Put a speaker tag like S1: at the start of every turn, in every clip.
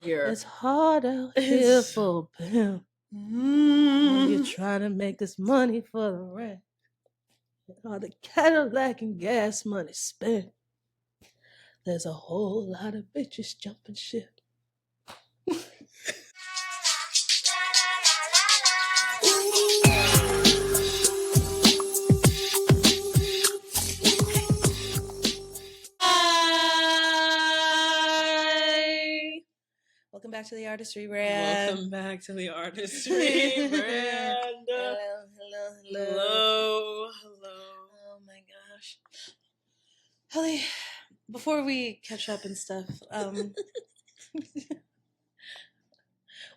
S1: Here.
S2: It's hard out here for a pimp. When you're trying to make this money for the rent. All the Cadillac and gas money spent. There's a whole lot of bitches jumping ship. Hi! Welcome back to the Artist Rebrand.
S1: Welcome back to the Artist Rebrand. Hello.
S2: Oh my gosh. Ellie, before we catch up and stuff,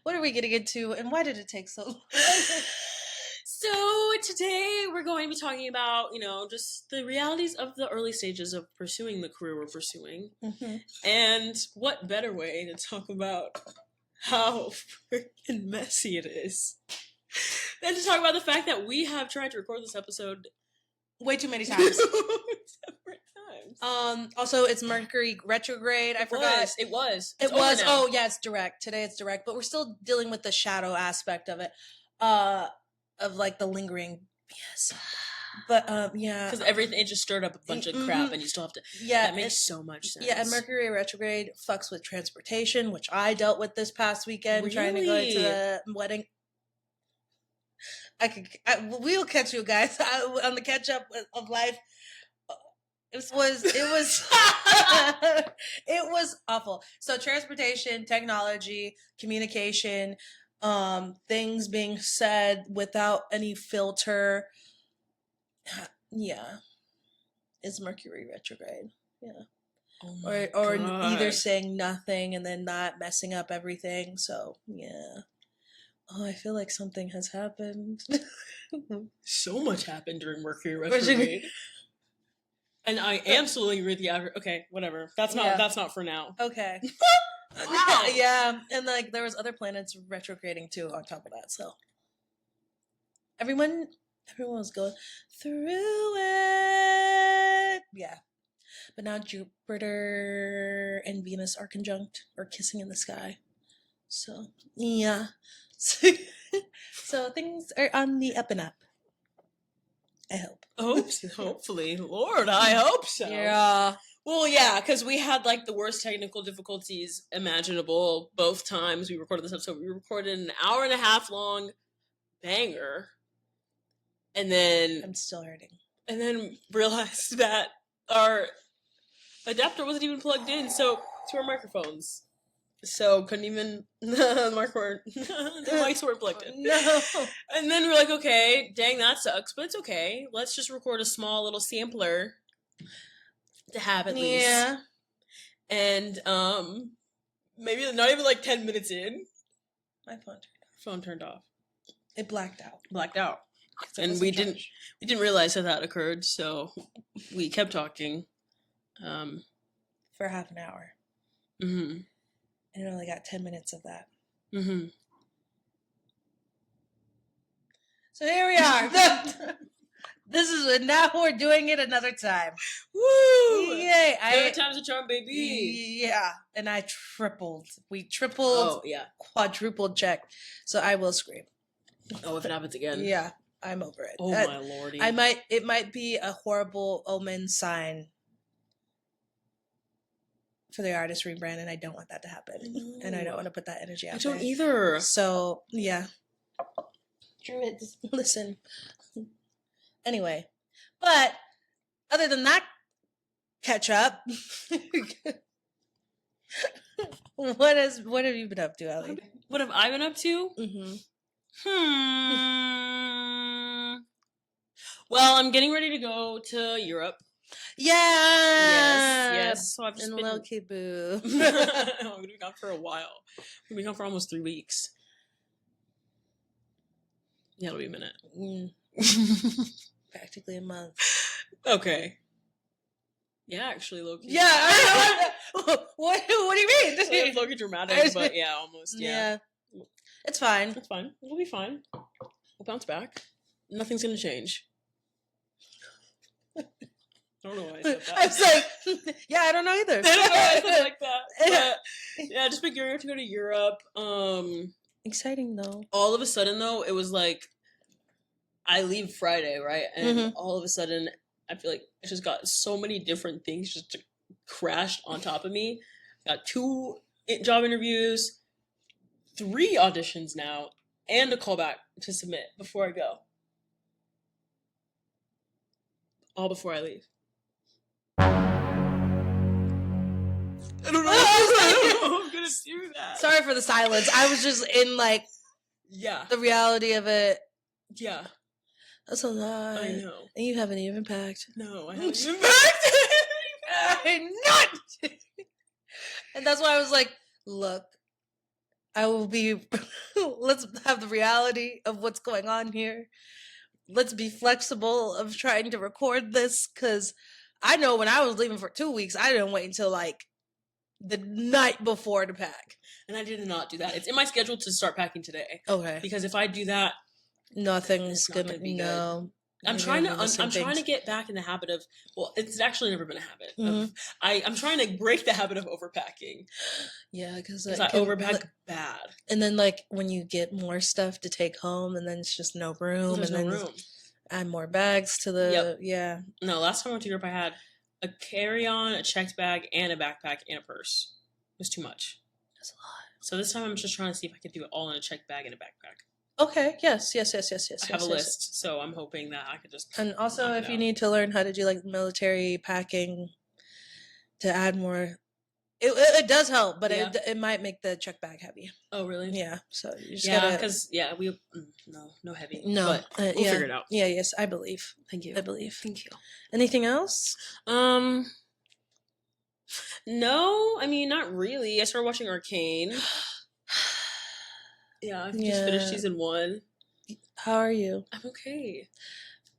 S2: what are we getting into and why did it take so long?
S1: So today we're going to be talking about, just the realities of the early stages of pursuing the career we're pursuing.
S2: Mm-hmm.
S1: And what better way to talk about how freaking messy it is than to talk about the fact that we have tried to record this episode
S2: way too many times.
S1: Separate times.
S2: Also, it's Mercury retrograde. I forgot.
S1: It was.
S2: It was. Oh, yeah, it's direct. Today it's direct, but we're still dealing with the shadow aspect of it. Of like the lingering BS. But yeah,
S1: because everything, it just stirred up a bunch of crap, and you still have to.
S2: Yeah,
S1: that makes so much sense.
S2: Yeah, and Mercury retrograde fucks with transportation, which I dealt with this past weekend trying to go to the wedding. We'll catch you guys on the catch up of life. It was it was awful. So transportation, technology, communication, things being said without any filter. Yeah, it's Mercury retrograde. Yeah, or either saying nothing and then not messing up everything. So yeah. Oh, I feel like something has happened.
S1: So much happened during Mercury retrograde. And I am slowly with the average. Okay, whatever. That's not for now.
S2: Okay.
S1: Wow.
S2: Yeah, and like there was other planets retrograding too on top of that. So everyone was going through it. Yeah. But now Jupiter and Venus are conjunct or kissing in the sky. So yeah. So things are on the up and up. I hope.
S1: Hopefully. Lord, I hope so.
S2: Yeah.
S1: Well, yeah, because we had like the worst technical difficulties imaginable both times we recorded this episode. We recorded an hour and a half long banger. And then...
S2: I'm still hurting. And
S1: then realized that our adapter wasn't even plugged in to our microphones. So couldn't even the mics weren't plugged in.
S2: No.
S1: And then we're like, okay, dang, that sucks, but it's okay. Let's just record a small little sampler to have at least.
S2: Yeah.
S1: And maybe not even like 10 minutes in,
S2: my
S1: phone turned off.
S2: It blacked out.
S1: And we didn't realize that occurred, so we kept talking
S2: for half an hour.
S1: Mm-hmm.
S2: And it only got 10 minutes of that.
S1: Mm-hmm.
S2: So here we are. Now we're doing it another time.
S1: Woo!
S2: Yay!
S1: Third time's a charm, baby.
S2: Yeah, and I tripled. We tripled.
S1: Oh yeah.
S2: Quadrupled check. So I will scream.
S1: Oh, if it happens again.
S2: Yeah, I'm over it.
S1: Oh my lordy!
S2: It might be a horrible omen sign for the Artist Rebrand, and I don't want that to happen. And I don't want to put that energy out there.
S1: I don't either.
S2: So, yeah. Druids, listen. Anyway. But, other than that catch up, what have you been up to, Ellie?
S1: What have I been up to?
S2: Mm-hmm.
S1: Well, I'm getting ready to go to Europe.
S2: Yeah.
S1: Yes. So I've just been
S2: low-key boo.
S1: I'm gonna be gone for a while. I'm gonna be gone for almost 3 weeks. Yeah, it'll be a minute.
S2: Practically a month.
S1: Okay. Yeah, actually, low-key.
S2: Yeah. What do you mean?
S1: It's low-key dramatic, but yeah, almost. Yeah.
S2: It's fine.
S1: It's fine. It'll be fine. We'll bounce back. Nothing's gonna change. I don't know why I said that.
S2: I was like, yeah, I don't know either.
S1: I don't know why I said it like that. But, yeah, just been gearing up to go to Europe.
S2: Exciting though.
S1: All of a sudden, though, it was like I leave Friday, right? And all of a sudden, I feel like I just got so many different things just crashed on top of me. Got 2 job interviews, 3 auditions now, and a callback to submit before I go. All before I leave. I don't know how I'm gonna do that.
S2: Sorry for the silence. I was just in like the reality of it.
S1: Yeah.
S2: That's a lot.
S1: I know.
S2: And you haven't even packed.
S1: No, I haven't even packed.
S2: I'm not. And that's why I was like, look, I will be, let's have the reality of what's going on here. Let's be flexible of trying to record this, because I know when I was leaving for 2 weeks, I didn't wait until like the night before to pack.
S1: And I did not do that. It's in my schedule to start packing today.
S2: Okay.
S1: Because if I do that,
S2: nothing's gonna be good.
S1: I'm trying to get back in the habit of, well, it's actually never been a habit. I'm trying to break the habit of overpacking.
S2: Yeah, because
S1: I overpack bad.
S2: And then like when you get more stuff to take home, and then it's just no room.
S1: There's
S2: and
S1: no
S2: then
S1: room.
S2: Add more bags to the
S1: No, last time I went to Europe, I had a carry-on, a checked bag, and a backpack and a purse. It was too much.
S2: That's a lot.
S1: So this time I'm just trying to see if I could do it all in a checked bag and a backpack.
S2: Okay. Yes. I
S1: have a list, so I'm hoping that I could just.
S2: And also, if you need to learn how to do like military packing to add more, it does help, but it might make the check bag heavy.
S1: Oh, really?
S2: Yeah. So you just
S1: because we no heavy.
S2: No,
S1: but we'll figure it out.
S2: Yeah. Yes, I believe.
S1: Thank you.
S2: I believe.
S1: Thank you.
S2: Anything else?
S1: No, I mean not really. I started watching Arcane. Yeah, I just finished season 1.
S2: How are you?
S1: I'm okay.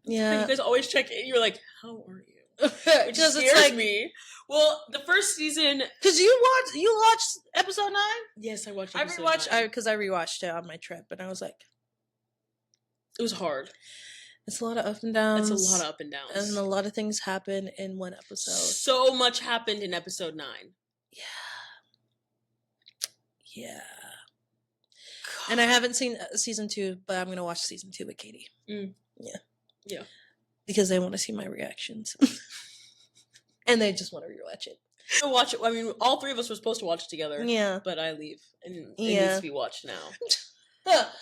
S2: Yeah.
S1: You guys always check in. You're like, how are you? Which scares me. Well, the first season...
S2: Because you watched episode 9?
S1: Yes, I watched
S2: episode 9. Because I rewatched it on my trip, and I was like...
S1: It was hard.
S2: It's a lot of up and downs.
S1: It's a lot of up and downs.
S2: And a lot of things happen in one episode.
S1: So much happened in episode 9.
S2: Yeah. And I haven't seen season 2, but I'm going to watch season 2 with Katie. Yeah. Because they want to see my reactions. And they just want to rewatch it.
S1: I'll watch it. I mean, all 3 of us were supposed to watch it together.
S2: Yeah.
S1: But I leave. And it needs to be watched now.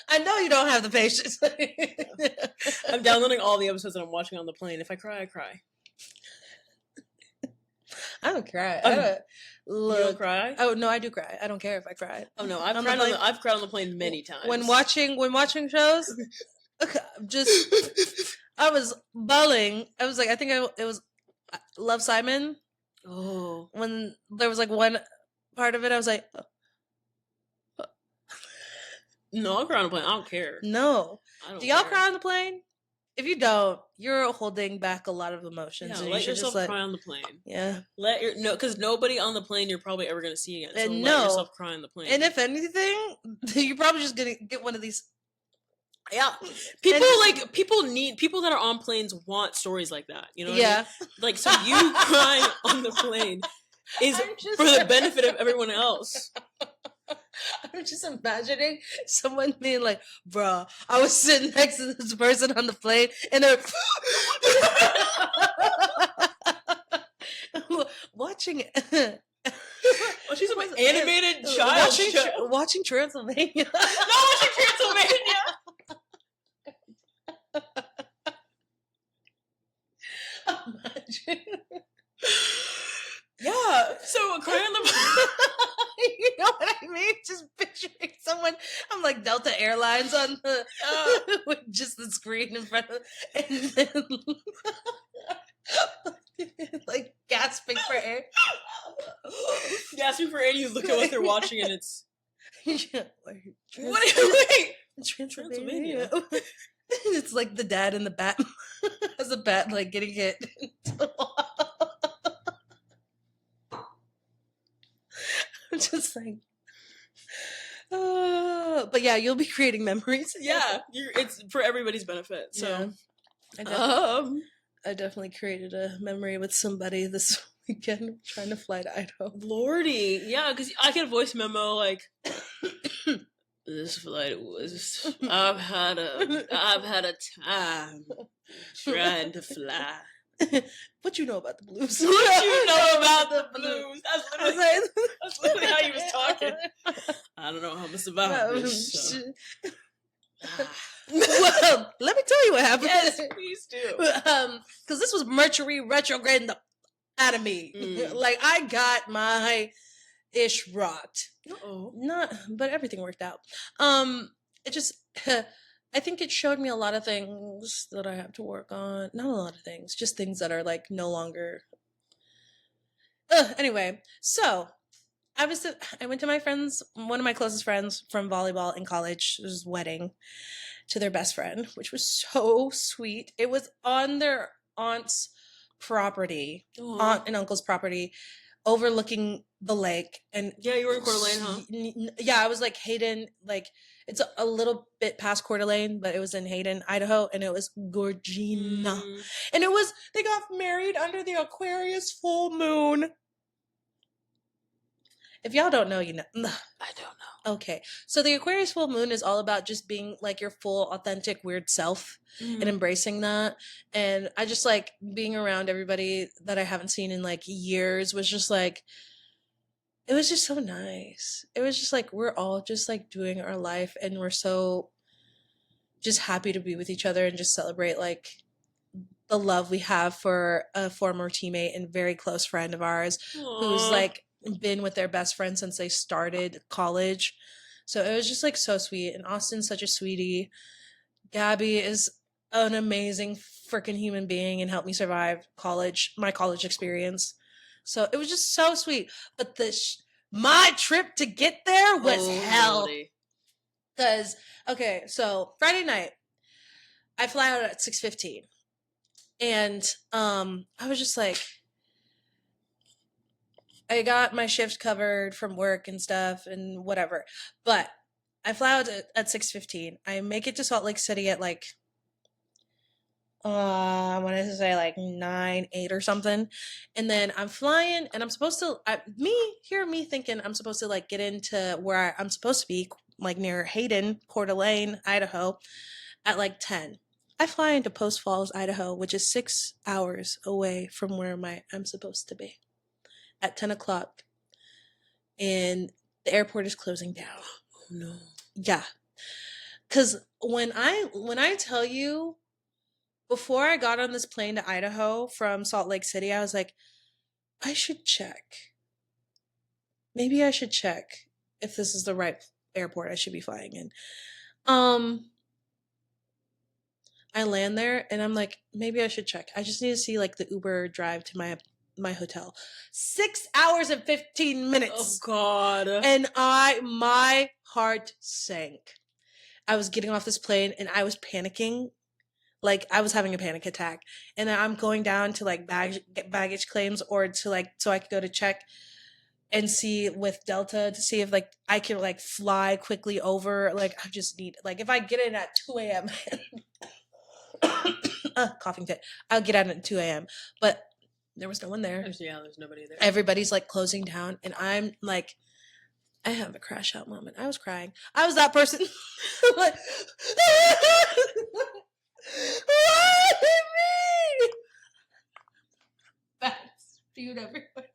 S2: I know you don't have the patience.
S1: I'm downloading all the episodes that I'm watching on the plane. If I cry, I cry.
S2: I don't cry.
S1: You don't cry?
S2: Oh no, I do cry. I don't care if I cry.
S1: Oh no, I've cried on the plane many times.
S2: When watching shows, I was bawling. I was like, I think it was Love, Simon.
S1: Oh,
S2: when there was like one part of it, I was like,
S1: no, I'll cry on the plane. I don't care.
S2: No, do y'all
S1: care.
S2: cry on the plane? If you don't, you're holding back a lot of emotions.
S1: Yeah,
S2: and
S1: let yourself cry on the plane.
S2: Yeah.
S1: Because nobody on the plane you're probably ever going to see again. So
S2: and
S1: let yourself cry on the plane.
S2: And if anything, you're probably just going to get one of these.
S1: Yeah. People that are on planes want stories like that. You know what I mean? Like, so you crying on the plane is for the benefit of everyone else.
S2: I'm just imagining someone being like, bruh, I was sitting next to this person on the plane and they're watching
S1: she's an animated child
S2: watching Transylvania.
S1: Not watching Transylvania.
S2: Imagine.
S1: Yeah. So cry on the
S2: you know what I mean? Just picturing someone. I'm like Delta Airlines on the with just the screen in front of, and then like gasping for air.
S1: Gasping for air. You look at what they're watching, and it's
S2: wait, Transylvania. It's like the dad in the bat as a bat like getting hit. I'm just like, but yeah, you'll be creating memories.
S1: Yeah, it's for everybody's benefit. So,
S2: I definitely created a memory with somebody this weekend trying to fly to Idaho.
S1: Lordy, yeah, because I get a voice memo like, this flight was. I've had a time trying to fly.
S2: What you know about the blues?
S1: What you know about the blues? That's literally how he was talking. I don't know how I'm gonna survive this. So.
S2: Well, let me tell you what happened.
S1: Yes, please do.
S2: Because this was Mercury retrograde out of me. Like, I got my ish rocked. Not, but everything worked out. It just, I think it showed me a lot of things that I have to work on. Not a lot of things, just things that are like no longer. Anyway, so I went to my friends, one of my closest friends from volleyball in college, his wedding to their best friend, which was so sweet. It was on their aunt's property, aunt and uncle's property, overlooking the lake. And
S1: yeah, you were in Coeur d'Alene, huh?
S2: Yeah, I was like Hayden, like it's a little bit past Coeur d'Alene, but it was in Hayden, Idaho, and it was Gorgina. And they got married under the Aquarius full moon. If y'all don't know, you know.
S1: I don't know.
S2: Okay. So the Aquarius full moon is all about just being like your full, authentic, weird self and embracing that. And I just like being around everybody that I haven't seen in like years was just like, it was just so nice. It was just like, we're all just like doing our life and we're so just happy to be with each other and just celebrate like the love we have for a former teammate and very close friend of ours who's like been with their best friend since they started college. So it was just like so sweet. And Austin's such a sweetie. Gabby is an amazing freaking human being and helped me survive my college experience. So it was just so sweet. But my trip to get there was hell. Because, okay, so Friday night, I fly out at 6:15. And I was just like, I got my shift covered from work and stuff and whatever. But I fly out at 6:15. I make it to Salt Lake City at like, I wanted to say like 9, 8 or something. And then I'm flying and I'm supposed to, me thinking I'm supposed to like get into where I'm supposed to be, like near Hayden, Coeur d'Alene, Idaho, at like 10. I fly into Post Falls, Idaho, which is 6 hours away from where I'm supposed to be, at 10 o'clock. And the airport is closing down.
S1: Oh no.
S2: Yeah. Because when I tell you, before I got on this plane to Idaho from Salt Lake City, I was like, I should check. Maybe I should check if this is the right airport I should be flying in. I land there and I'm like, maybe I should check. I just need to see like the Uber drive to my hotel. 6 hours and 15 minutes.
S1: Oh God.
S2: And my heart sank. I was getting off this plane and I was panicking. Like I was having a panic attack. And I'm going down to like get baggage claims or to like, so I could go to check and see with Delta to see if like I can like fly quickly over. Like I just need, like if I get in at 2 a.m. Coughing fit. I'll get out at 2 a.m. But there was no one there.
S1: Yeah, there's nobody there.
S2: Everybody's like closing down, and I'm like, I have a crash out moment. I was crying. I was that person. Like, why me? Bad spewed everywhere.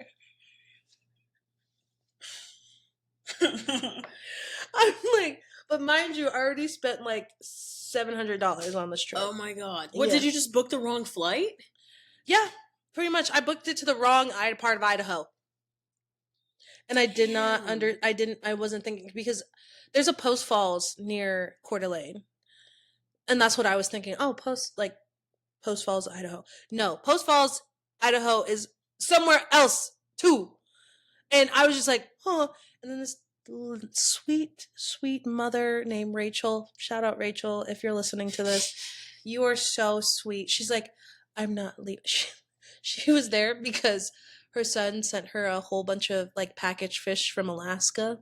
S2: I'm like, but mind you, I already spent like $700 on this trip.
S1: Oh my God. What, did you just book the wrong flight?
S2: Yeah, pretty much. I booked it to the wrong part of Idaho. And I did not I wasn't thinking, because there's a Post Falls near Coeur d'Alene. And that's what I was thinking. Oh, Post Falls, Idaho. No, Post Falls, Idaho is somewhere else too. And I was just like, huh. And then this sweet, sweet mother named Rachel. Shout out Rachel if you're listening to this. You are so sweet. She's like, I'm not leaving. She was there because her son sent her a whole bunch of like packaged fish from Alaska.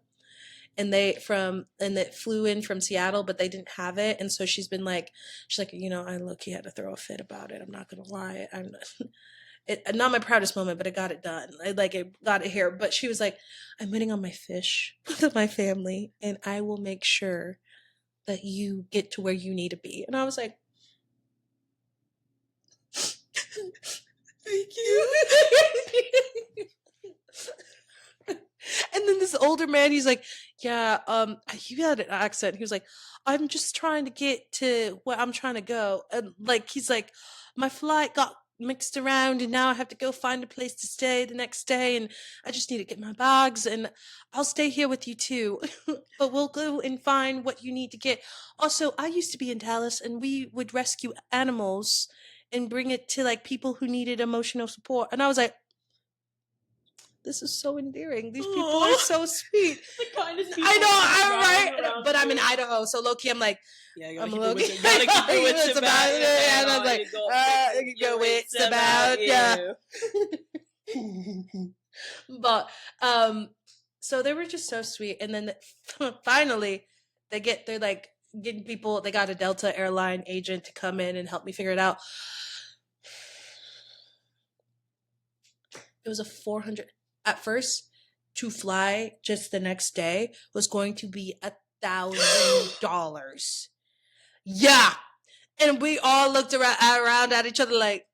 S2: and that flew in from Seattle, but they didn't have it, and so she's like, I low-key had to throw a fit about it. I'm not gonna lie. I'm not my proudest moment, but I got it done. I got it here. But she was like, I'm waiting on my fish with my family, and I will make sure that you get to where you need to be. And I was like, thank you. And then this older man, he's like, yeah, he had an accent. He was like, I'm just trying to get to where I'm trying to go. And like, he's like, my flight got mixed around and now I have to go find a place to stay the next day. And I just need to get my bags and I'll stay here with you too. But we'll go and find what you need to get. Also, I used to be in Dallas and we would rescue animals and bring it to like people who needed emotional support. And I was like, this is so endearing. These people are so sweet.
S1: The kindest people.
S2: I know, I'm right. But I'm in Idaho, so low-key I'm like, I'm low-key.
S1: Gotta keep your wits about it.
S2: And I'm like, your wits about, yeah. But, so they were just so sweet. And then finally, they're like getting people, they got a Delta airline agent to come in and help me figure it out. It was a 400 at first to fly just the next day was going to be $1,000. Yeah. And we all looked around at each other like,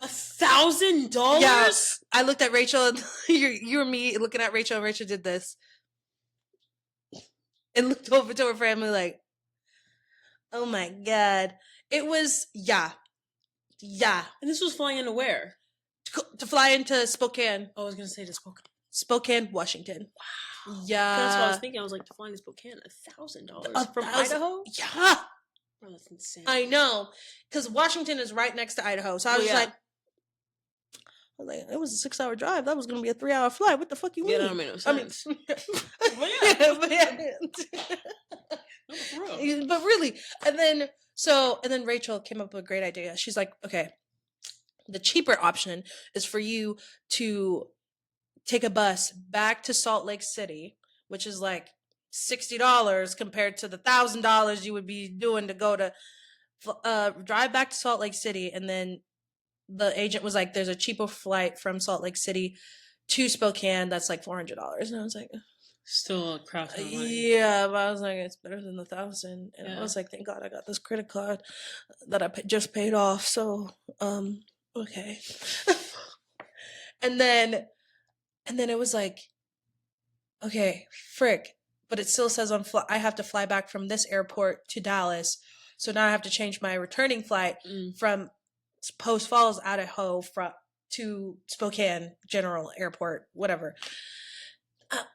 S1: $1,000?
S2: Yeah. I looked at Rachel and you and me looking at Rachel, and Rachel did this and looked over to her family like, oh my God. It was, yeah.
S1: And this was flying into where?
S2: To fly into Spokane.
S1: Oh, I was going to say to Spokane.
S2: Spokane, Washington.
S1: Wow.
S2: Yeah.
S1: That's what I was thinking. I was like, to fly into Spokane, $1,000 from Idaho?
S2: Yeah.
S1: Bro, that's insane.
S2: I know. Because Washington is right next to Idaho. So I was like, it was a 6-hour drive. That was going to be a 3-hour flight. What the fuck you mean?
S1: Yeah, that don't make no sense.
S2: But really. And then Rachel came up with a great idea. She's like, okay, the cheaper option is for you to take a bus back to Salt Lake City, which is like $60 compared to the $1,000 you would be doing to go to drive back to Salt Lake City. And then the agent was like, there's a cheaper flight from Salt Lake City to Spokane that's like $400. And I was like,
S1: still a crap ton of money.
S2: Yeah, but I was like, it's better than the 1,000. And I was like, thank God I got this credit card that I just paid off. So okay. and then it was like, okay, frick, but it still says I have to fly back from this airport to Dallas. So now I have to change my returning flight from Post Falls, Idaho to Spokane General Airport, whatever.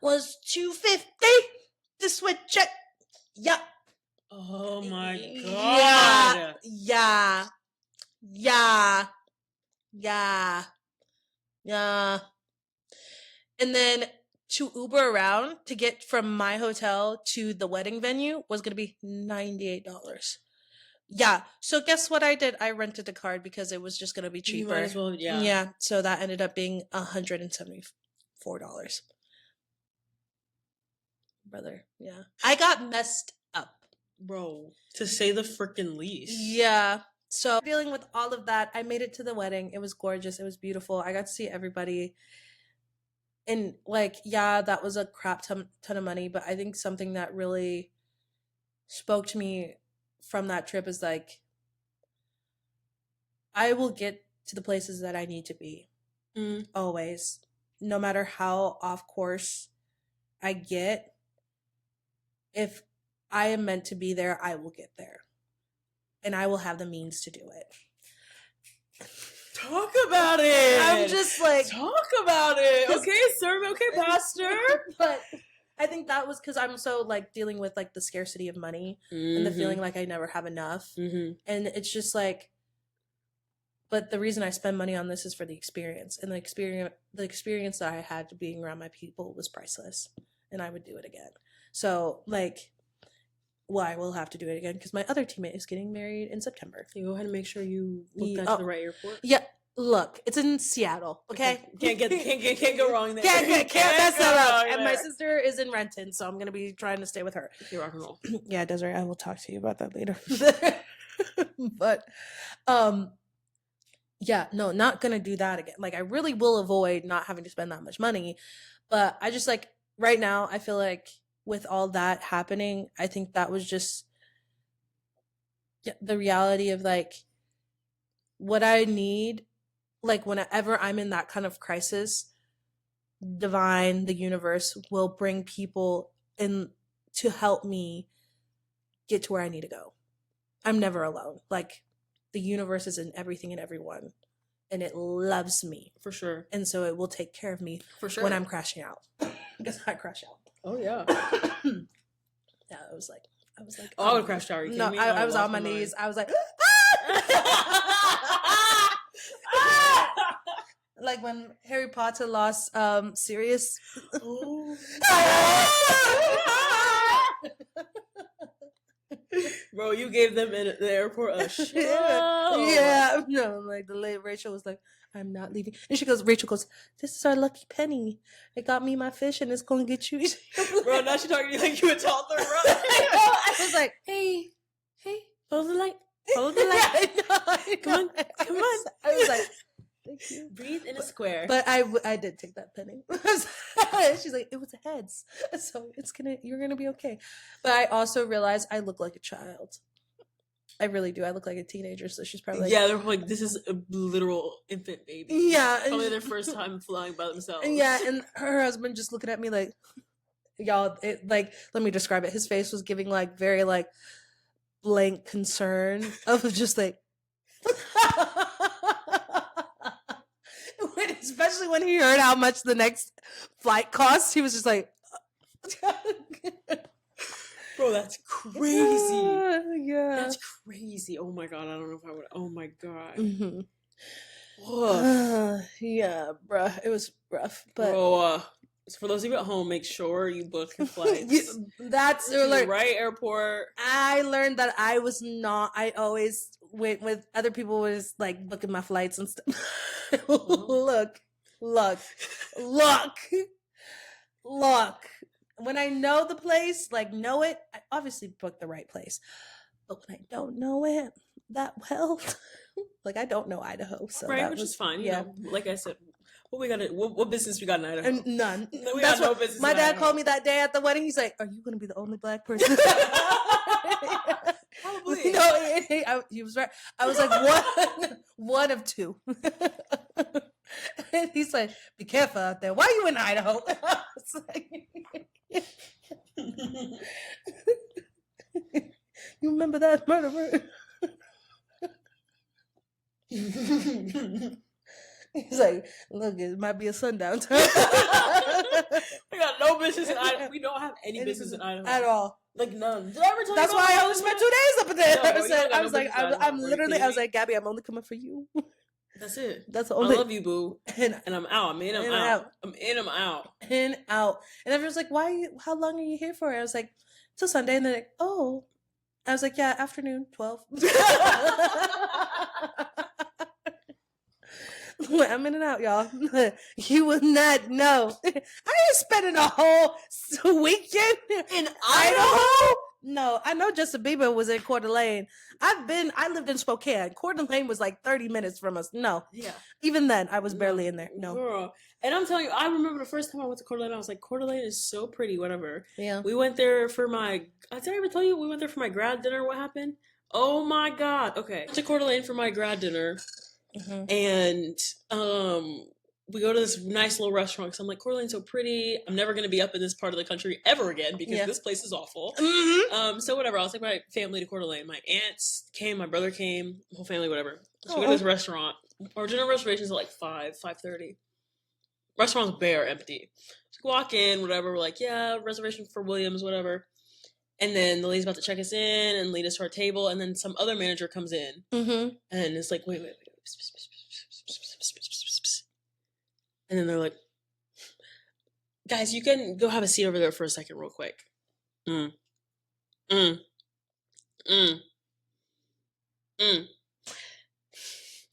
S2: Was $250 to switch it. Yep.
S1: Oh my God.
S2: Yeah. And then to Uber around to get from my hotel to the wedding venue was going to be $98. Yeah. So guess what I did? I rented a card because it was just going to be cheaper.
S1: You might as well, yeah.
S2: Yeah. So that ended up being $174. Brother. Yeah. I got messed up.
S1: Bro. To say the freaking least.
S2: Yeah. So dealing with all of that, I made it to the wedding. It was gorgeous. It was beautiful. I got to see everybody. And like, yeah, that was a crap ton of money. But I think something that really spoke to me from that trip is like, I will get to the places that I need to be. Always. No matter how off course I get. If I am meant to be there, I will get there. And I will have the means to do it.
S1: Talk about it.
S2: I'm just like...
S1: Talk about it. Okay, sir. Okay, pastor.
S2: But I think that was because I'm so like dealing with like the scarcity of money and the feeling like I never have enough. And it's just like... But the reason I spend money on this is for the experience. And the experience that I had being around my people was priceless. And I would do it again. So, like, well, I will have to do it again because my other teammate is getting married in September.
S1: You go ahead and make sure you book that to the right airport.
S2: Yeah. Look, it's in Seattle, okay?
S1: Can't go wrong there.
S2: Can't mess
S1: go
S2: that up.
S1: wrong
S2: And my
S1: there.
S2: sister is in Renton, so I'm gonna be trying to stay with her.
S1: Okay, rock and roll.
S2: Yeah, Desiree, I will talk to you about that later. But yeah, no, not gonna do that again. Like I really will avoid not having to spend that much money. But I just like right now, I feel like with all that happening, I think that was just the reality of like what I need, like whenever I'm in that kind of crisis, divine, the universe will bring people in to help me get to where I need to go. I'm never alone. Like the universe is in everything and everyone, and it loves me
S1: For sure.
S2: and so it will take care of me
S1: For sure.
S2: when I'm crashing out. Because I crash out.
S1: Oh yeah.
S2: Yeah, I was like,
S1: oh, I would crash out.
S2: No, I was on my knees. I was like, like when Harry Potter lost Sirius.
S1: Bro, you gave them in the airport a show.
S2: Yeah, no, like the late Rachel was like, I'm not leaving. And Rachel goes, this is our lucky penny. It got me my fish and it's gonna get you.
S1: Bro, now she's talking to you like you a toddler, bro.
S2: I was like, hey,
S1: follow the light. Follow the light.
S2: Come on. I was like, thank you.
S1: Breathe in a square.
S2: But I did take that penny. She's like, it was a heads, so you're gonna be okay. But I also realized I look like a child. I really do. I look like a teenager, so she's probably like,
S1: yeah, they're like, this is a literal infant baby.
S2: Yeah,
S1: probably their first time flying by themselves.
S2: Yeah, and her husband just looking at me like, y'all, like, let me describe it. His face was giving like very like blank concern of just like. Especially when he heard how much the next flight cost, he was just like,
S1: bro, that's crazy.
S2: Yeah.
S1: That's crazy. Oh my god, I don't know if I would. Oh my god.
S2: Mm-hmm. Yeah, bruh. It was rough. But
S1: bro, so for those of you at home, make sure you book your flights.
S2: That's
S1: the right airport.
S2: I learned that I was not. I always went with other people was like booking my flights and stuff. Look. When I know the place, like know it, I obviously book the right place. But when I don't know it that well, like I don't know Idaho, so
S1: right, which is fine. Yeah, you know, like I said, what business we got in Idaho?
S2: And none.
S1: We got no business.
S2: My dad called me that day at the wedding. He's like, "Are you going to be the only black person?"
S1: Probably.
S2: No, he was right. I was like, one of two. And he's like, "Be careful out there. Why are you in Idaho?" You remember that murderer? He's like, look, it might be a sundown time.
S1: We got no business in Idaho. We don't have any business in Idaho
S2: at all.
S1: Like none. Did I ever tell
S2: That's
S1: you
S2: why I only spent 2 days up there.
S1: No,
S2: I was like, I'm literally, I was like, Gabby, I'm only coming for you.
S1: That's it.
S2: That's the only.
S1: I love you, boo. And I'm out. I'm in. I'm out. I'm in. I'm out.
S2: In, out. And everyone's like, how long are you here for? I was like, till Sunday. And they're like, oh. I was like, yeah, afternoon, 12. I'm in and out, y'all. You will not know. I ain't spending a whole weekend in Idaho. No, I know Justin Bieber was in Coeur d'Alene. I lived in Spokane. Coeur d'Alene was like 30 minutes from us. No.
S1: Yeah.
S2: Even then, I was barely in there. No.
S1: Girl. And I'm telling you, I remember the first time I went to Coeur d'Alene, I was like, Coeur d'Alene is so pretty, whatever.
S2: Yeah.
S1: We went there for did I ever tell you we went there for my grad dinner? What happened? Oh my God. Okay. I went to Coeur d'Alene for my grad dinner. Mm-hmm. And we go to this nice little restaurant because I'm like, Coeur d'Alene's so pretty. I'm never going to be up in this part of the country ever again because this place is awful. Mm-hmm. So whatever. I'll take my family to Coeur d'Alene. My aunts came, my brother came, whole family, whatever. So we go to this restaurant. Our dinner reservations are like 5:30. Restaurant's bare, empty. So we walk in, whatever. We're like, yeah, reservation for Williams, whatever. And then the lady's about to check us in and lead us to our table. And then some other manager comes in. Mm-hmm. And it's like, wait. And then they're like, guys, you can go have a seat over there for a second real quick.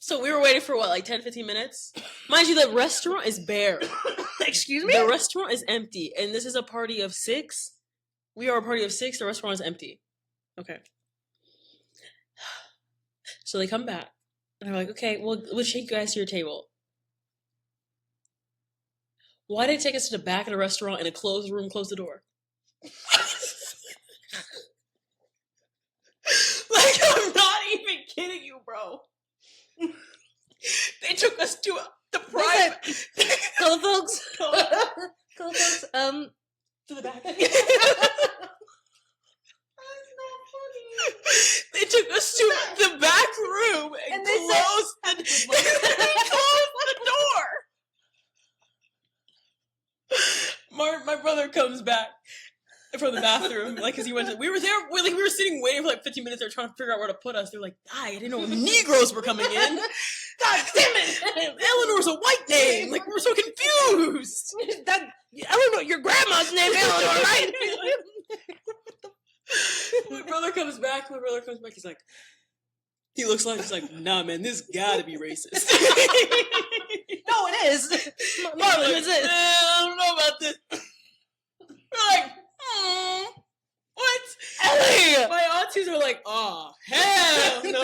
S1: So we were waiting for what, like 10, 15 minutes? Mind you, the restaurant is bare.
S2: Excuse me?
S1: The restaurant is empty. And this is a party of 6. We are a party of 6. The restaurant is empty. Okay. So they come back. And they're like, okay, we'll take you guys to your table. Why did they take us to the back of the restaurant in a closed room, close the door? Like, I'm not even kidding you, bro. They took us to the private.
S2: Cool folks. Cool folks.
S1: To the back. That's not funny. They took us to the back room and closed the door. My brother comes back from the bathroom, like, cause he went. We were there. We were sitting waiting for like 15 minutes. They're trying to figure out where to put us. They're like, I didn't know Negroes were coming in. God damn it! Eleanor's a white name. Like, we're so confused.
S2: Eleanor, your grandma's name Eleanor, right?
S1: My brother comes back. He's like, he's like, nah, man, this gotta be racist.
S2: No, it is. Marlon, is it?
S1: I don't know about this. We're like, what?
S2: Ellie!
S1: My aunties are like, oh, hell no.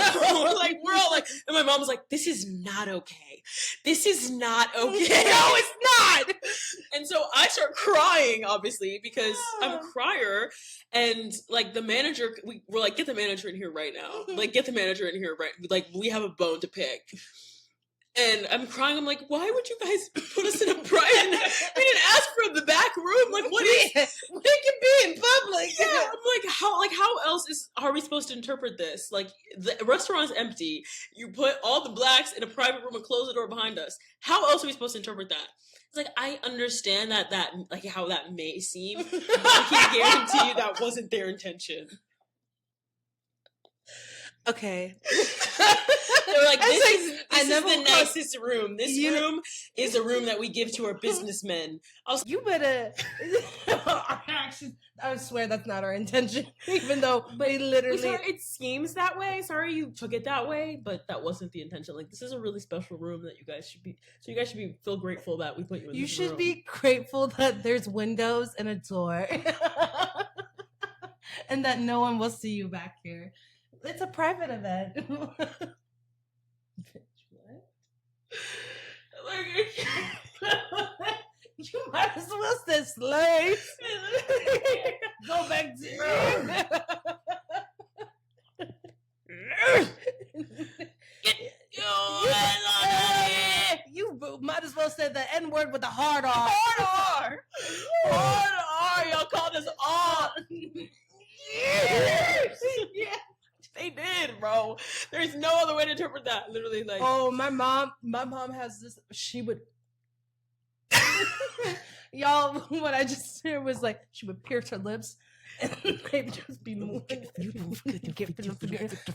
S1: We're all like, and my mom was like, this is not okay. This is not okay.
S2: No, it's not.
S1: And so I start crying, obviously, because I'm a crier. And like the manager, we're like, get the manager in here right now. Like, get the manager in here right. Like, we have a bone to pick. And I'm crying. I'm like, why would you guys put us in a private? We didn't ask for the back room. Like, what is?
S2: We can be in public.
S1: Yeah, I'm like, how else are we supposed to interpret this? Like, the restaurant is empty. You put all the blacks in a private room and close the door behind us. How else are we supposed to interpret that? It's like, I understand that like how that may seem, but I can guarantee you that wasn't their intention.
S2: Okay.
S1: They're like, this is the nicest room. This room is a room that we give to our businessmen.
S2: You better. I swear that's not our intention, even though they literally.
S1: It seems that way. Sorry you took it that way, but that wasn't the intention. Like, this is a really special room that you guys should be. So you guys should feel grateful that we put you in.
S2: You
S1: this
S2: should
S1: room.
S2: be grateful that there's windows and a door, and that no one will see you back here. It's a private event. What? You might as well say slaves. Go back to you might as well say the N-word with a hard R.
S1: Hard R. Hard R. Y'all called us all. Yeah. They did, bro. There's no other way to interpret that. Literally, like,
S2: oh, my mom has this. She would, y'all. What I just said was like she would pierce her lips, and they'd just be moving.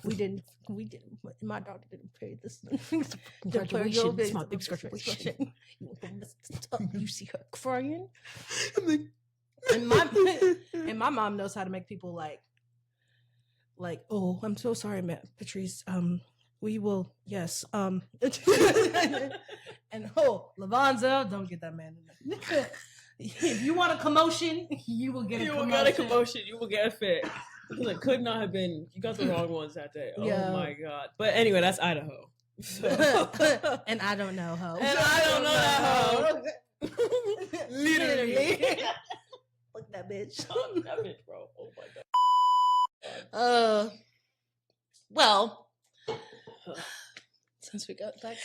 S2: We didn't. My daughter didn't pay this. Congratulations, my big graduation. You see her crying, and my mom knows how to make people like, oh, I'm so sorry, Patrice. We will, yes. And oh, Lavanza, don't get that man in there. If you want a commotion, you will get a commotion.
S1: You will get a commotion. You will get a fit. It could not have been. You got the wrong ones that day. Oh my god. But anyway, that's Idaho. So.
S2: And I don't know ho.
S1: And I don't know that ho. Literally.
S2: Look at that bitch.
S1: Oh, that bitch, bro. Oh my god.
S2: Well, since we got back,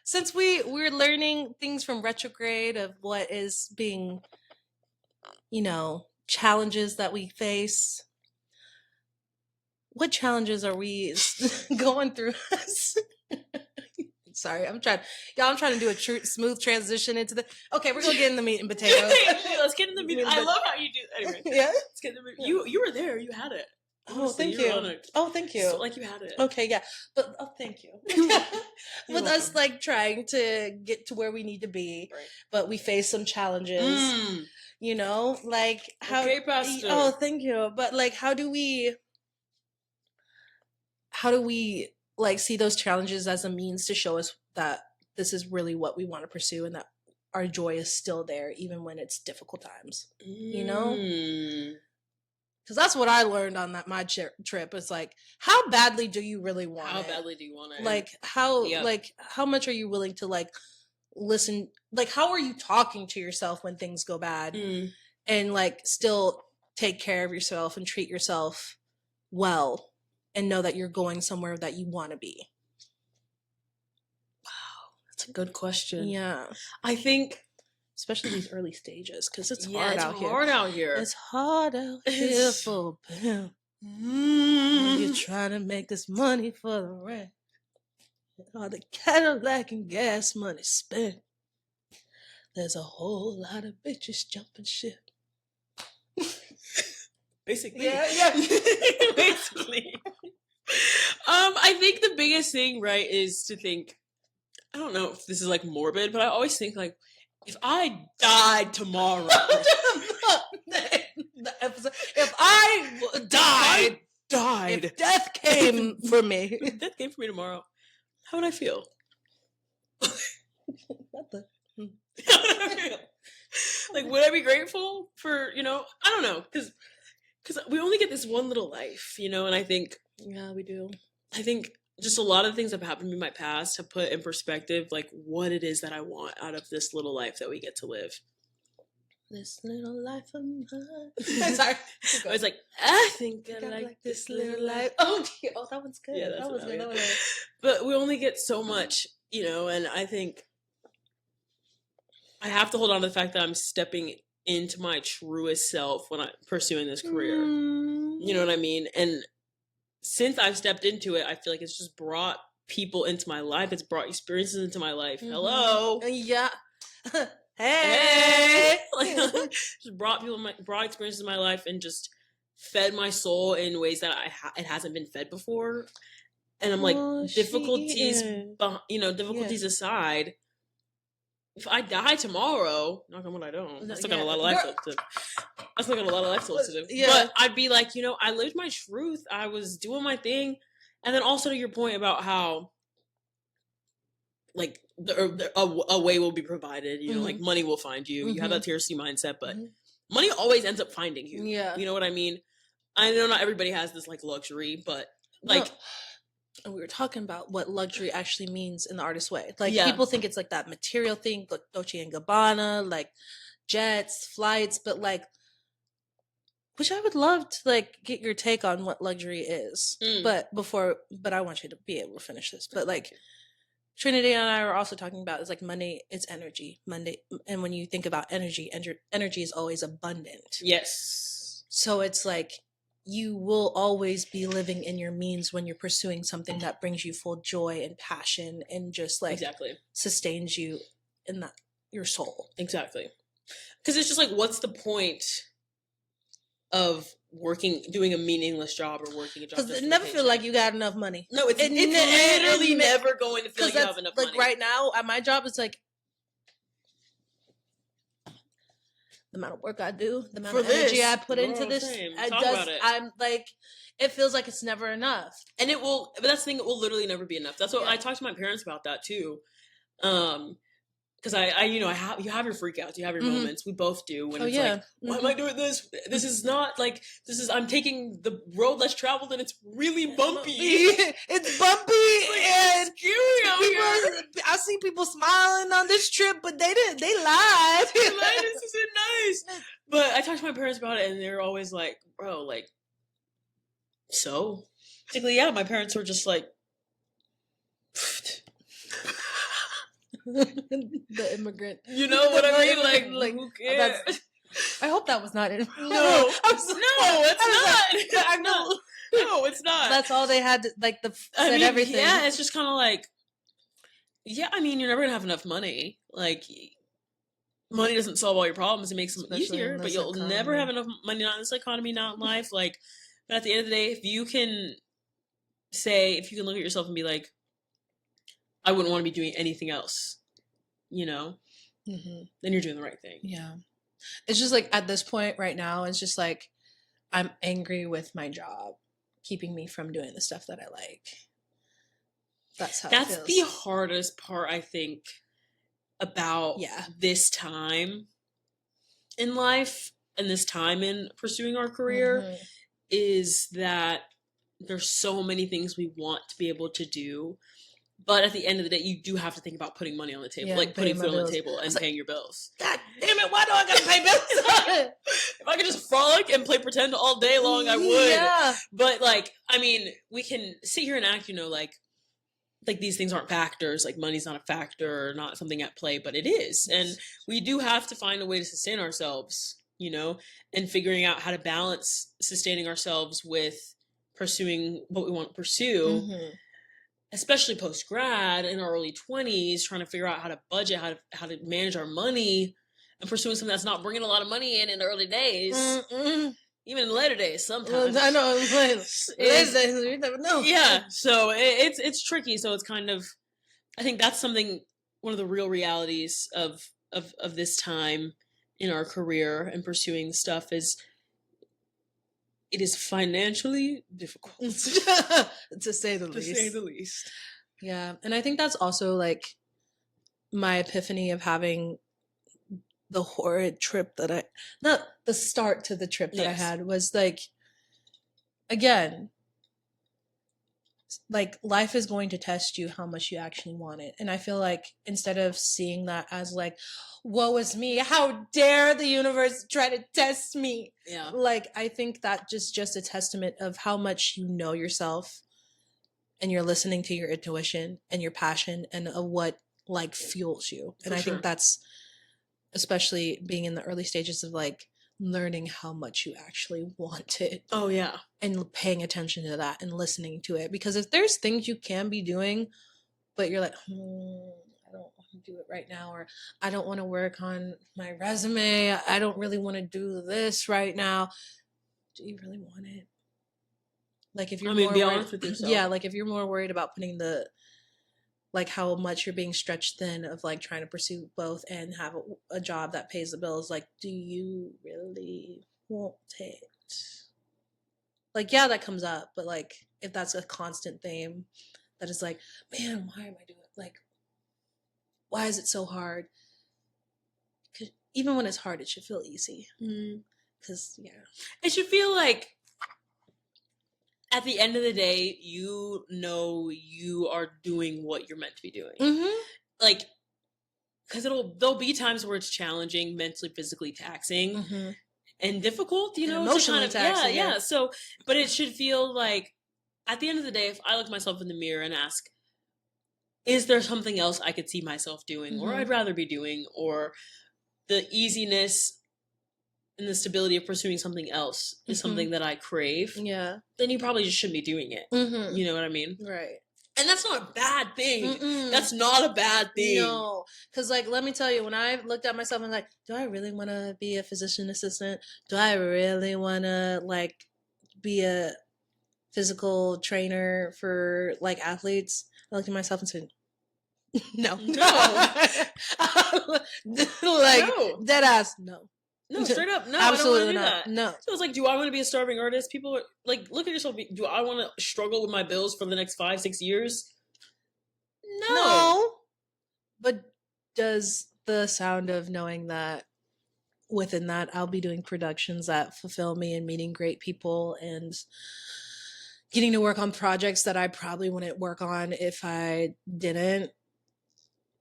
S2: since we're learning things from retrograde of what is being, challenges that we face. What challenges are we going through? Sorry, I'm trying to do a smooth transition into the. Okay, we're gonna get in the meat and potatoes.
S1: Let's get in the meat. I love how you do. Anyway,
S2: yeah.
S1: Let's get in the meat. You were there. You had it.
S2: Oh, thank you. Oh, thank you.
S1: So, like, you had it.
S2: Okay, yeah, but thank you. With us like trying to get to where we need to be, right. But we face some challenges. Like how.
S1: Okay, Pastor.
S2: Oh, thank you. But like, how do we like see those challenges as a means to show us that this is really what we want to pursue and that our joy is still there even when it's difficult times, you know? Because that's what I learned on my trip. It's like, how badly do you really want it?
S1: How badly do you want it?
S2: Like how much are you willing to like listen? Like how are you talking to yourself when things go bad and like still take care of yourself and treat yourself well and know that you're going somewhere that you want to be?
S1: Wow, that's a good question.
S2: Yeah.
S1: I think
S2: especially these early stages, because it's
S1: yeah,
S2: hard
S1: it's
S2: out here.
S1: hard out here.
S2: It's hard out here for Bill. You're trying to make this money for the rent. All the Cadillac and gas money spent. There's a whole lot of bitches jumping ship.
S1: Basically.
S2: Yeah.
S1: Basically. I think the biggest thing, right, is to think, I don't know if this is like morbid, but I always think like, if I died tomorrow,
S2: the episode, if I died, if death came for me,
S1: if death came for me tomorrow, how would I feel?
S2: What the?
S1: How would I feel? Like, would I be grateful for, I don't know, because we only get this one little life, and I think,
S2: yeah, we do.
S1: I think just a lot of things that have happened to me in my past have put in perspective, like, what it is that I want out of this little life that we get to live.
S2: This little life of mine. Sorry.
S1: I was like, I think I like this little life.
S2: Oh, that one's good.
S1: Yeah,
S2: that was good. That was good.
S1: But we only get so much, and I think I have to hold on to the fact that I'm stepping into my truest self when I'm pursuing this career. You know what I mean? And since I've stepped into it, I feel like it's just brought people into my life. It's brought experiences into my life. Hello.
S2: Yeah.
S1: Hey. Like, just brought experiences in my life and just fed my soul in ways that it hasn't been fed before. And I'm like, difficulties aside, if I die tomorrow, knock on wood, I don't. I still got a lot of life left. I still got a lot of life left to do. Yeah. But I'd be like, I lived my truth. I was doing my thing. And then also to your point about how, like, a way will be provided. Like, money will find you. You have that TRC mindset, but money always ends up finding you.
S2: Yeah.
S1: You know what I mean? I know not everybody has this, like, luxury, but, like...
S2: No. We were talking about what luxury actually means in the artist way. Like, people think it's, like, that material thing, like Dolce & Gabbana, like, jets, flights, but, like... Which I would love to, like, get your take on what luxury is. But I want you to be able to finish this. But, like... Trinity and I were also talking about is like money, it's energy. And when you think about energy is always abundant.
S1: Yes.
S2: So it's like you will always be living in your means when you're pursuing something that brings you full joy and passion and just like sustains you in your soul.
S1: Exactly. Because it's just like, what's the point of doing a meaningless job or working a job?
S2: Because it never feel like you got enough money.
S1: No, it's literally never going to feel like you have enough money.
S2: Like right now at my job, it's like the amount of work I do, the amount of energy I put into this. I'm like, it feels like it's never enough.
S1: And but that's the thing, it will literally never be enough. That's what I talked to my parents about that too. Because you have your freakouts, you have your moments. We both do when it's like, why am I doing this? This is not like, I'm taking the road less traveled and it's really bumpy.
S2: It's bumpy and
S1: scary out here.
S2: I see people smiling on this trip, but they lied.
S1: They lied, this isn't nice. But I talked to my parents about it and they're always like, bro, like, so? Basically, yeah, my parents were just like,
S2: the immigrant.
S1: You know what I mean? Like who cares?
S2: I hope that was not it.
S1: No, it's not.
S2: I know.
S1: No, it's not.
S2: That's all they had. Everything.
S1: Yeah, it's just kind of like, yeah. I mean, you're never gonna have enough money. Like, money doesn't solve all your problems. It makes them easier, but you'll never have enough money. Not in this economy, not in life. Like, but at the end of the day, if you can look at yourself and be like, I wouldn't want to be doing anything else, then you're doing the right thing.
S2: Yeah. It's just like at this point right now, it's just like I'm angry with my job keeping me from doing the stuff that I like. That's how
S1: That's
S2: it
S1: the
S2: feels.
S1: hardest part, I think, about this time in life and this time in pursuing our career is that there's so many things we want to be able to do. But at the end of the day, you do have to think about putting money on the table,
S2: Yeah,
S1: like putting
S2: paying my
S1: food on the
S2: bills.
S1: table and paying your bills.
S2: God damn it, why do I gotta pay bills?
S1: If I could just frolic and play pretend all day long, I would.
S2: Yeah.
S1: But like, I mean, we can sit here and act, you know, like these things aren't factors, like money's not a factor or not something at play, but it is. And we do have to find a way to sustain ourselves, you know, and figuring out how to balance sustaining ourselves with pursuing what we want to pursue. Especially post grad in our early 20s, trying to figure out how to budget, how to manage our money, and pursuing something that's not bringing a lot of money in the early days, even in the later days. Sometimes
S2: I know. Later days, you never know.
S1: Yeah, so it's tricky. So it's kind of, I think that's something, one of the real realities of this time in our career and pursuing stuff is. It is financially difficult.
S2: To say the least.
S1: To say the least.
S2: Yeah. And I think that's also like my epiphany of having the horrid trip that not the start to the trip that I had was like, again, like life is going to test you how much you actually want it. And I feel like instead of seeing that as like, woe is me, how dare the universe try to test me, like I think that just a testament of how much you know yourself and you're listening to your intuition and your passion and what like fuels you. And I think that's especially being in the early stages of like learning how much you actually want it.
S1: Oh yeah.
S2: And paying attention to that and listening to it. Because if there's things you can be doing, but you're like, I don't want to do it right now, or I don't want to work on my resume, I don't really want to do this right now. Do you really want it? Like if you're
S1: be honest with yourself.
S2: Yeah, like if you're more worried about putting the like how much you're being stretched thin of like trying to pursue both and have a job that pays the bills, like do you really want it? Like, yeah, that comes up, but like, if that's a constant theme, that is like, man, why am I doing it? Like, why is it so hard? Because even when it's hard, it should feel easy. Because,
S1: it should feel like at the end of the day, you know you are doing what you're meant to be doing. Like, because there'll be times where it's challenging, mentally, physically taxing. And difficult, you know,
S2: emotionally taxing.
S1: Yeah. So, but it should feel like, at the end of the day, if I look myself in the mirror and ask, is there something else I could see myself doing, or I'd rather be doing, or the easiness and the stability of pursuing something else is something that I crave, then you probably just shouldn't be doing it. You know what I mean?
S2: Right.
S1: And that's not a bad thing. That's not a bad thing.
S2: No. Because, like, let me tell you, when I looked at myself, I'm like, do I really want to be a physician assistant? Do I really want to, like, be a physical trainer for, like, athletes? I looked at myself and said, no. Like,
S1: no.
S2: Dead ass, no.
S1: No, straight up, no.
S2: Absolutely
S1: I don't want to do
S2: not.
S1: that.
S2: No.
S1: So it's like, do I want to be a starving artist? People are like, look at yourself. Do I want to struggle with my bills for the next 5-6 years? No.
S2: But does the sound of knowing that within that I'll be doing productions that fulfill me and meeting great people and getting to work on projects that I probably wouldn't work on if I didn't?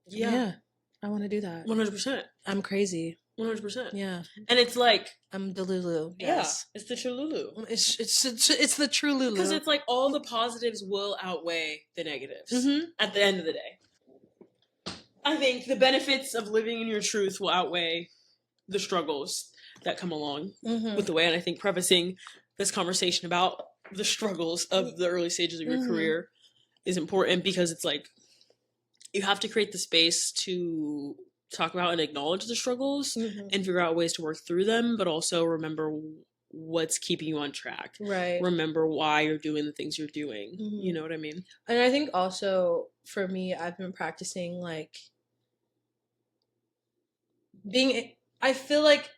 S2: Yeah. I want to do that.
S1: 100%.
S2: I'm crazy.
S1: 100%.
S2: Yeah.
S1: And it's like,
S2: I'm Delulu. Yes.
S1: Yeah. It's the Cholulu.
S2: It's the true Lulu.
S1: Because it's like all the positives will outweigh the negatives at the end of the day. I think the benefits of living in your truth will outweigh the struggles that come along with the way. And I think prefacing this conversation about the struggles of the early stages of your career is important, because it's like, you have to create the space to talk about and acknowledge the struggles and figure out ways to work through them, but also remember what's keeping you on track.
S2: Right.
S1: Remember why you're doing the things you're doing. You know what I mean?
S2: And I think also for me, I've been practicing like I feel like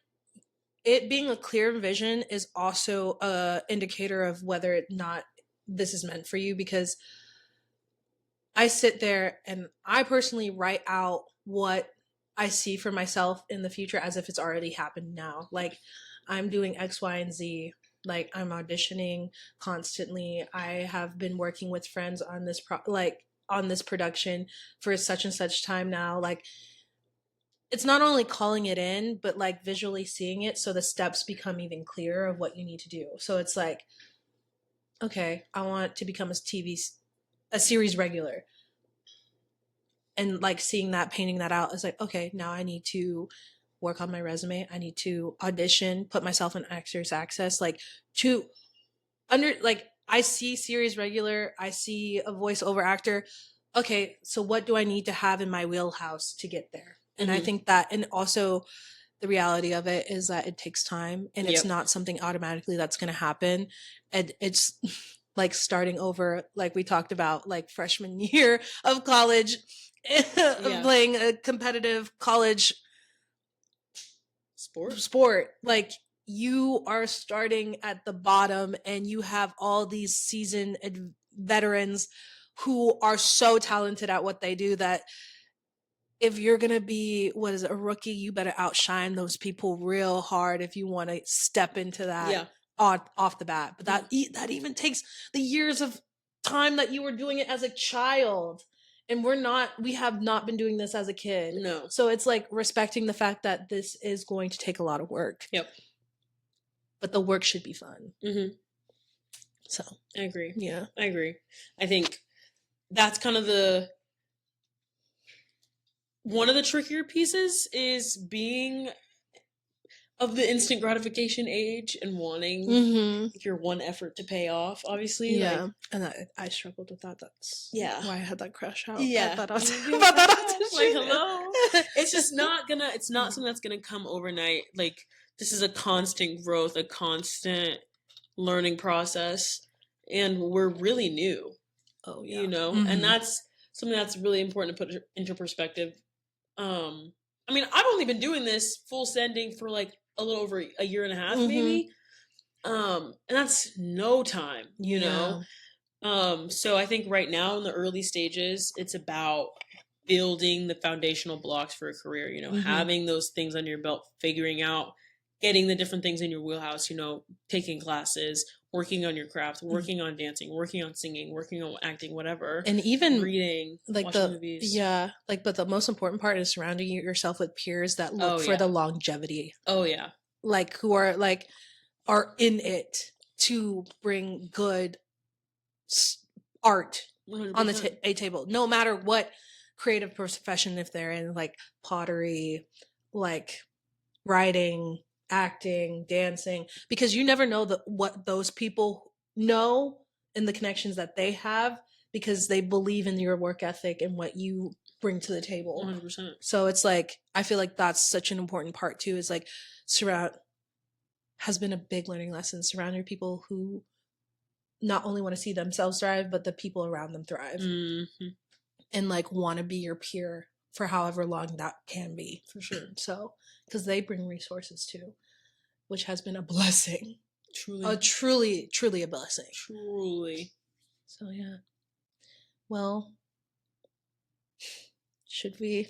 S2: it being a clear vision is also a indicator of whether or not this is meant for you, because I sit there and I personally write out what I see for myself in the future as if it's already happened now. Like, I'm doing X, Y, and Z. Like, I'm auditioning constantly. I have been working with friends on this on this production for such and such time now. Like, it's not only calling it in, but like visually seeing it, so the steps become even clearer of what you need to do. So it's like, okay, I want to become a series regular. And like seeing that, painting that out is like, okay, now I need to work on my resume. I need to audition, put myself in actors access, like to I see series regular, I see a voiceover actor. Okay, so what do I need to have in my wheelhouse to get there? And I think that, and also the reality of it is that it takes time, and it's not something automatically that's going to happen. And it's like starting over, like we talked about, like freshman year of college, playing a competitive college sport. Like, you are starting at the bottom, and you have all these seasoned veterans who are so talented at what they do that if you're gonna be a rookie, you better outshine those people real hard if you want to step into that off the bat. But that even takes the years of time that you were doing it as a child, and we have not been doing this as a kid.
S1: No.
S2: So it's like respecting the fact that this is going to take a lot of work.
S1: Yep.
S2: But the work should be fun.
S1: Mm-hmm.
S2: So
S1: I agree.
S2: Yeah,
S1: I agree. I think that's kind of one of the trickier pieces is being of the instant gratification age and wanting your one effort to pay off, obviously.
S2: Yeah. And I struggled with that. That's why I had that crash out.
S1: Yeah.
S2: About that audition.
S1: Like, hello? It's just it's not something that's gonna come overnight. Like, this is a constant growth, a constant learning process. And we're really new.
S2: Oh, yeah.
S1: You know? And that's something that's really important to put into perspective. I mean, I've only been doing this full sending for like a little over a year and a half, maybe. And that's no time, you know? So I think right now in the early stages, it's about building the foundational blocks for a career, you know, having those things under your belt, figuring out, getting the different things in your wheelhouse, you know, taking classes, working on your craft, working on dancing, working on singing, working on acting, whatever.
S2: And even
S1: reading,
S2: like
S1: watching movies.
S2: Yeah. Like, but the most important part is surrounding yourself with peers that look for the longevity.
S1: Oh, yeah.
S2: Like, who are in it to bring good art 100%. On the table, no matter what creative profession, if they're in like pottery, like writing, acting, dancing, because you never know what those people know and the connections that they have because they believe in your work ethic and what you bring to the table.
S1: 100%.
S2: So it's like, I feel like that's such an important part too, is like has been a big learning lesson. Surround your people who not only want to see themselves thrive, but the people around them thrive. And like want to be your peer for however long that can be. For sure. So, because they bring resources too, which has been a blessing. Truly a blessing.
S1: Truly.
S2: So yeah. Well, should we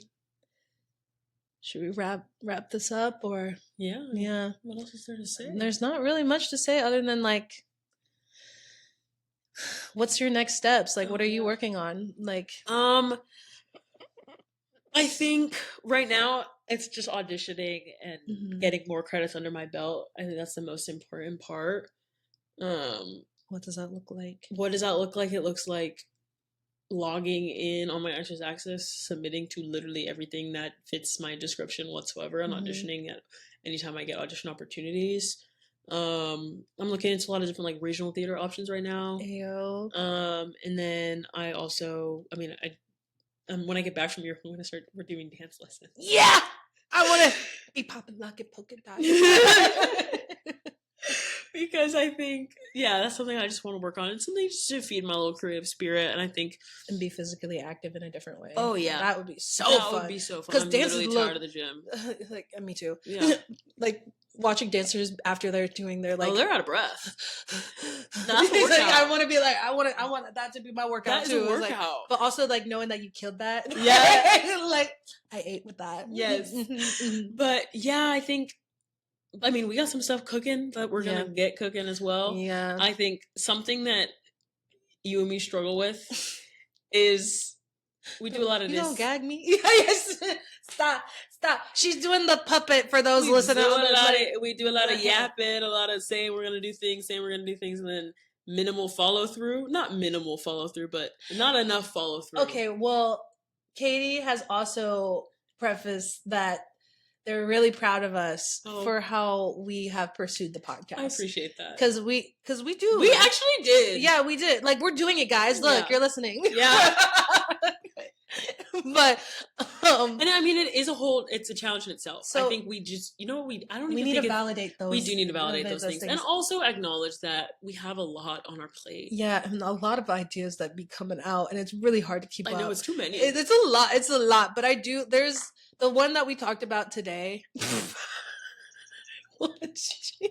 S2: wrap this up, or
S1: yeah? What else is there to say?
S2: There's not really much to say other than like, what's your next steps? Like, what are you working on? Like,
S1: I think right now it's just auditioning and getting more credits under my belt. I think that's the most important part.
S2: What does that look like?
S1: It looks like logging in on my Actors Access, submitting to literally everything that fits my description whatsoever, and auditioning at anytime I get audition opportunities. I'm looking into a lot of different like regional theater options right now.
S2: Ayo.
S1: And then I also, when I get back from Europe, we're doing dance lessons.
S2: Yeah! I want to be popping lock and polka dot.
S1: Because I think, that's something I just want to work on. It's something just to feed my little creative spirit, and I think...
S2: And be physically active in a different way.
S1: Oh, yeah.
S2: That would be so fun.
S1: That would be so fun. I'm literally tired of the gym.
S2: Like, me too.
S1: Yeah.
S2: Like, watching dancers after they're doing their like,
S1: they're out of breath.
S2: That's a workout. I want to be like, I want that to be my workout
S1: that
S2: too.
S1: Is a workout.
S2: Like, but also like knowing that you killed that.
S1: Yeah.
S2: Like I ate with that.
S1: Yes. But yeah, I think, I mean, we got some stuff cooking that we're going to get cooking as well.
S2: Yeah.
S1: I think something that you and me struggle with is we do a lot of this.
S2: You don't gag me. Yes. Stop. She's doing the puppet for those listening.
S1: We do a lot of yapping, a lot of saying we're going to do things, and then minimal follow through. Not minimal follow through, but not enough follow through.
S2: Okay, well, Katie has also prefaced that they're really proud of us for how we have pursued the podcast. I
S1: appreciate that.
S2: Because we do.
S1: We actually did.
S2: Yeah, we did. Like, we're doing it, guys. Look, you're listening.
S1: Yeah.
S2: But
S1: and I mean, it's a challenge in itself. So I think we just, we need
S2: to validate those.
S1: We do need to validate those things, and also acknowledge that we have a lot on our plate.
S2: Yeah, and a lot of ideas that be coming out, and it's really hard to keep up.
S1: I know it's too many.
S2: It's a lot. It's a lot, but there's the one that we talked about today. What? You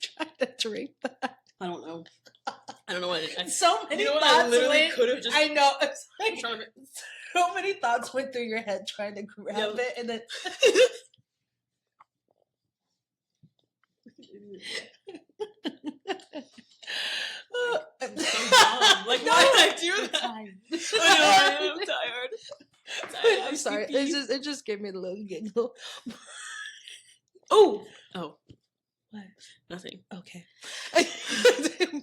S2: tried to drink that?
S1: I don't know. I don't know what
S2: so many thoughts.
S1: I literally could have just.
S2: I know. It's like so many thoughts went through your head trying to grab it, and then.
S1: I'm so dumb. Like, why did I do that? I know, I'm tired.
S2: I'm sorry. It just gave me a little giggle.
S1: Oh.
S2: What?
S1: Nothing.
S2: Okay.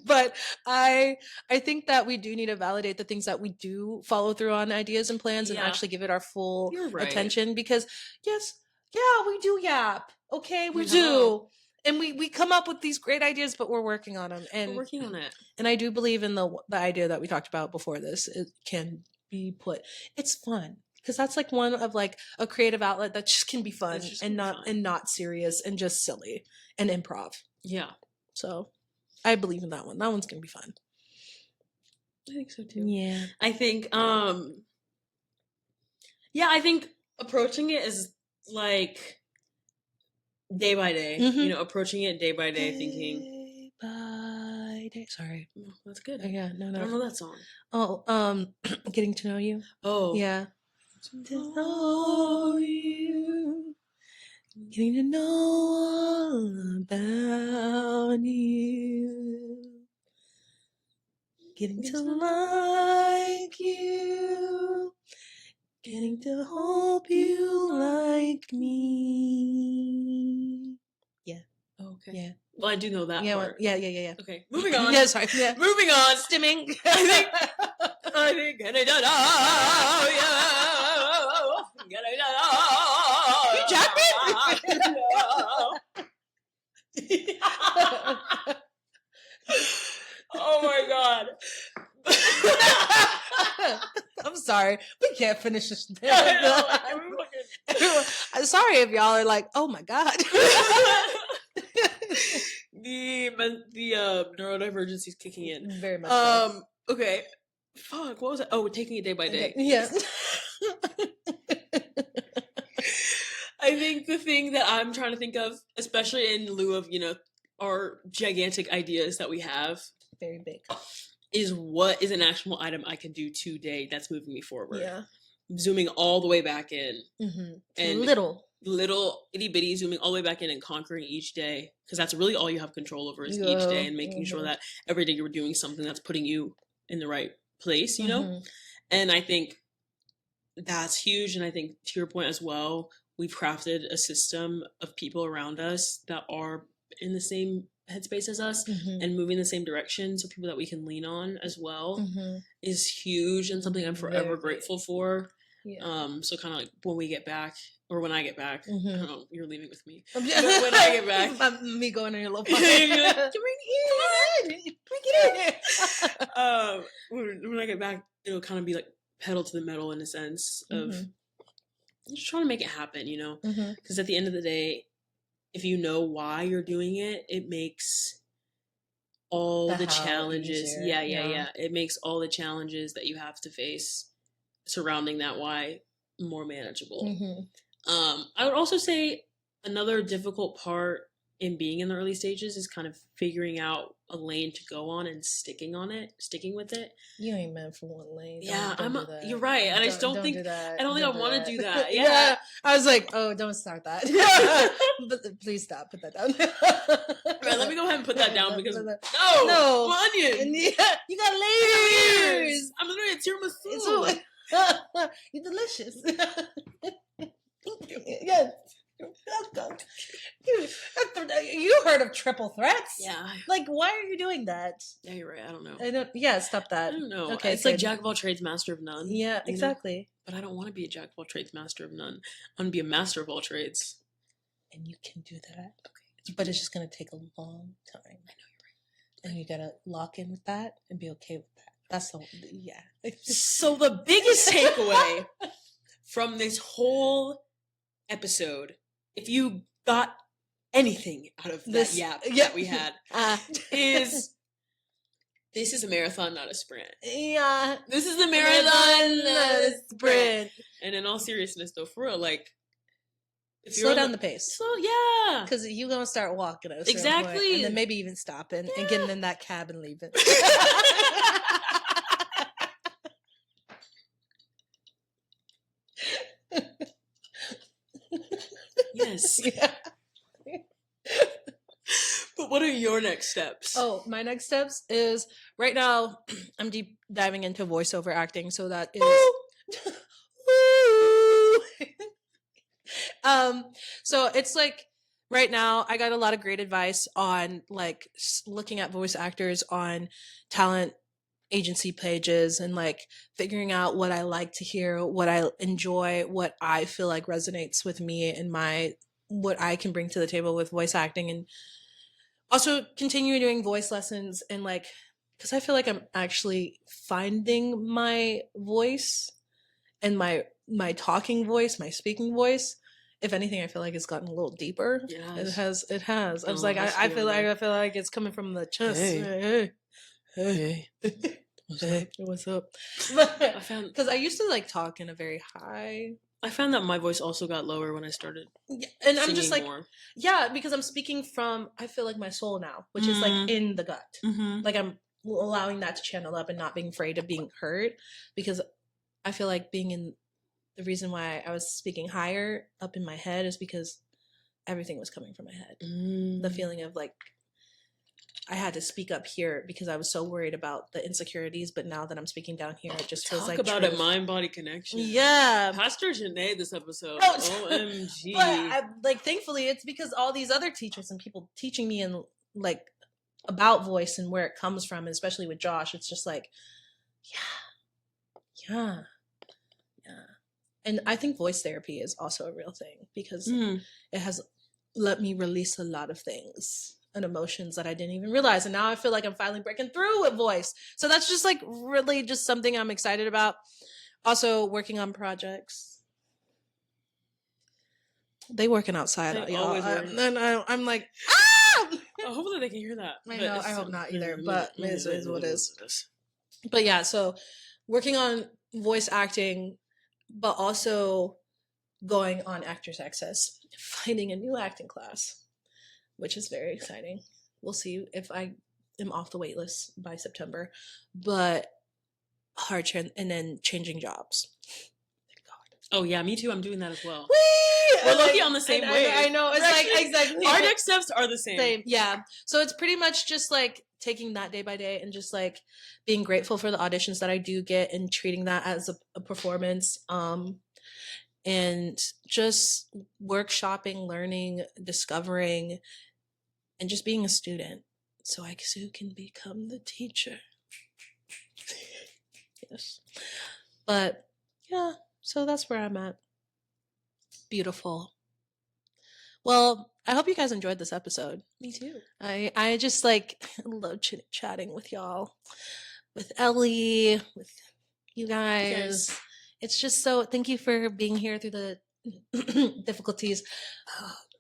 S2: But I think that we do need to validate the things that we do follow through on ideas and plans and actually give it our full attention, because we do yap. Okay, we do. And we come up with these great ideas, but we're working on them. And
S1: we're working on it. And
S2: I do believe in the idea that we talked about before this. It can be put. It's fun. Because that's like one of like a creative outlet that just can be fun and not serious and just silly and improv.
S1: Yeah.
S2: So I believe in that one. That one's gonna be fun.
S1: I think so too.
S2: Yeah.
S1: I think I think approaching it is like day by day.
S2: Mm-hmm.
S1: Approaching it day by day, thinking
S2: day by day. Sorry.
S1: Oh, that's good.
S2: Yeah, no.
S1: I don't know that song.
S2: Oh, Getting to Know You.
S1: Oh.
S2: Yeah. To know you, getting to know all about you, getting to like you, getting to hope you like me. Yeah.
S1: Okay.
S2: Yeah.
S1: Well, I do know that part.
S2: Yeah.
S1: Okay, moving on.
S2: Yeah, sorry. Yeah.
S1: Moving on.
S2: Stimming.
S1: I think.
S2: You Jackman?
S1: Oh my god.
S2: I'm sorry. We can't finish this. I'm sorry if y'all are like, oh my god.
S1: The neurodivergency is kicking in.
S2: Very much so.
S1: Okay. Fuck, what was it? Oh, we're taking it day by day.
S2: Yeah.
S1: I think the thing that I'm trying to think of, especially in lieu of, our gigantic ideas that we have.
S2: Very big.
S1: Is what is an actionable item I can do today that's moving me forward.
S2: Yeah.
S1: Zooming all the way back in.
S2: Mm-hmm.
S1: And little itty bitty zooming all the way back in and conquering each day. Because that's really all you have control over is each day, and making sure that every day you're doing something that's putting you in the right place, And I think that's huge. And I think to your point as well, we've crafted a system of people around us that are in the same headspace as us and moving in the same direction. So people that we can lean on as well is huge and something I'm forever grateful for. Yeah. So kind of like when I get back, I don't know, you're leaving with me. But when I get back,
S2: me going in your little pocket.
S1: When I get back, it'll kind of be like pedal to the metal in a sense of just trying to make it happen, because at the end of the day, if you know why you're doing it, it makes all the challenges. Yeah. It makes all the challenges that you have to face surrounding that why more manageable. I would also say another difficult part in being in the early stages is kind of figuring out a lane to go on and sticking with it.
S2: You ain't meant for one lane.
S1: Yeah,
S2: don't do that.
S1: You're right, and I just don't think
S2: do that.
S1: I don't think I want to do that. Yeah.
S2: Yeah, I was like, oh, don't start that. But please stop. Put that down.
S1: Right, let me go ahead and put that down because
S2: no,
S1: onion.
S2: Yeah, you got layers.
S1: I'm literally a tiramisu.
S2: You're delicious. Thank you. Yes. You heard of triple threats?
S1: Yeah.
S2: Like, why are you doing that?
S1: Yeah, you're right. I don't know.
S2: Yeah, stop that.
S1: I don't know.
S2: Okay,
S1: it's like jack of all trades, master of none.
S2: Yeah, exactly.
S1: Know? But I don't want to be a jack of all trades, master of none. I want to be a master of all trades.
S2: And you can do that. Okay. But it's just going to take a long time. I know you're right. And you got to lock in with that and be okay with that. That's the, yeah.
S1: So the biggest takeaway from this whole episode, if you got anything out of that that we had, is this is a marathon, not a sprint.
S2: Yeah.
S1: This is a marathon, not a sprint. And in all seriousness, though, for real, like, if
S2: slow down the pace.
S1: So yeah,
S2: because you're gonna start walking at a certain
S1: exactly,
S2: point, and then maybe even stopping and getting in that cab and leaving.
S1: Yes.
S2: Yeah.
S1: But what are your next steps?
S2: Oh, my next steps is right now I'm deep diving into voiceover acting, so that is so it's like right now I got a lot of great advice on like looking at voice actors on talent agency pages and like figuring out what I like to hear, what I enjoy, what I feel like resonates with me and what I can bring to the table with voice acting, and also continue doing voice lessons and like because I feel like I'm actually finding my voice and my talking voice, my speaking voice. If anything, I feel like it's gotten a little deeper.
S1: Yes.
S2: It has. I was like, I feel like it's coming from the chest. Hey. What's up? Because I used to like talk in a very high.
S1: I found that my voice also got lower when I started.
S2: Yeah, and I'm just like,
S1: more.
S2: Yeah, because I'm speaking from, I feel like my soul now, which is like in the gut.
S1: Mm-hmm.
S2: Like I'm allowing that to channel up and not being afraid of being hurt, because I feel like the reason why I was speaking higher up in my head is because everything was coming from my head. The feeling of like, I had to speak up here because I was so worried about the insecurities, but now that I'm speaking down here, it just feels like
S1: about a mind-body connection.
S2: Yeah,
S1: Pastor Janae this episode. OMG.
S2: But thankfully, it's because all these other teachers and people teaching me and like about voice and where it comes from, and especially with Josh, it's just like, yeah. And I think voice therapy is also a real thing because it has let me release a lot of things and emotions that I didn't even realize. And now I feel like I'm finally breaking through with voice. So that's just like really just something I'm excited about. Also working on projects. They working outside, y'all. And I'm like, ah!
S1: Oh, hopefully they can hear that.
S2: I know, I hope not either, but it is what it is. But yeah, so working on voice acting, but also going on Actors Access, finding a new acting class, which is very exciting. We'll see if I am off the wait list by September, but and then changing jobs. Thank God.
S1: Oh yeah, me too. I'm doing that as well.
S2: Whee!
S1: We're lucky on the same way.
S2: I know. It's like exactly.
S1: Our next steps are the same.
S2: Yeah. So it's pretty much just like taking that day by day and just like being grateful for the auditions that I do get and treating that as a performance. And just workshopping, learning, discovering, and just being a student so I soon can become the teacher. Yes. But yeah, so that's where I'm at. Beautiful. Well, I hope you guys enjoyed this episode.
S1: Me too.
S2: I just like love chatting with y'all, with Ellie, with you guys. Yes. It's just so, thank you for being here through the difficulties.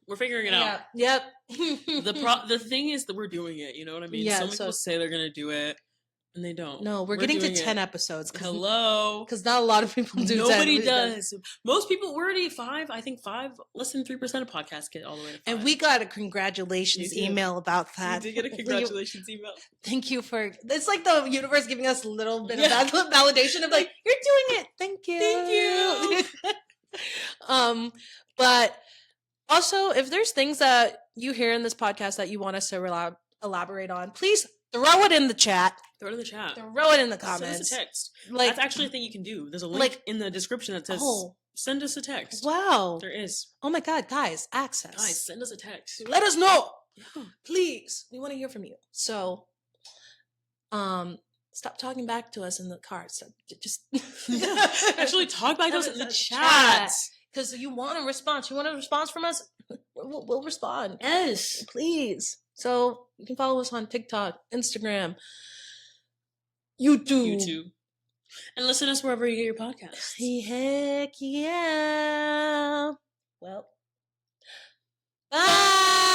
S1: We're figuring it out.
S2: Yep.
S1: The thing is that we're doing it. You know what I mean?
S2: Yeah,
S1: Some people say they're gonna do it, And they don't.
S2: No, we're getting to
S1: doing
S2: 10
S1: it.
S2: episodes.
S1: Hello.
S2: Because not a lot of people do 10.
S1: Nobody does. Most people, we're already 5. I think 5, less than 3% of podcasts get all the way to 5.
S2: And we got a congratulations email about that.
S1: You did get a congratulations email.
S2: Thank you for, it's like the universe giving us a little bit of validation of like, you're doing it. Thank you.
S1: Thank you.
S2: But also, if there's things that you hear in this podcast that you want us to elaborate on, please throw it in the chat.
S1: Throw it in the chat.
S2: Throw it in the comments.
S1: Send us a text.
S2: Like,
S1: that's actually a thing you can do. There's a link in the description that says, send us a text.
S2: Wow.
S1: There is.
S2: Oh my God, guys, access.
S1: Guys, send us a text.
S2: Let us know. Yeah. Please. We want to hear from you. So, stop talking back to us in the car. So just
S1: actually talk back to us in the chat.
S2: Because you want a response. You want a response from us? We'll respond.
S1: Yes.
S2: Please. So you can follow us on TikTok, Instagram, YouTube.
S1: And listen to us wherever you get your podcasts.
S2: Heck yeah. Well, bye.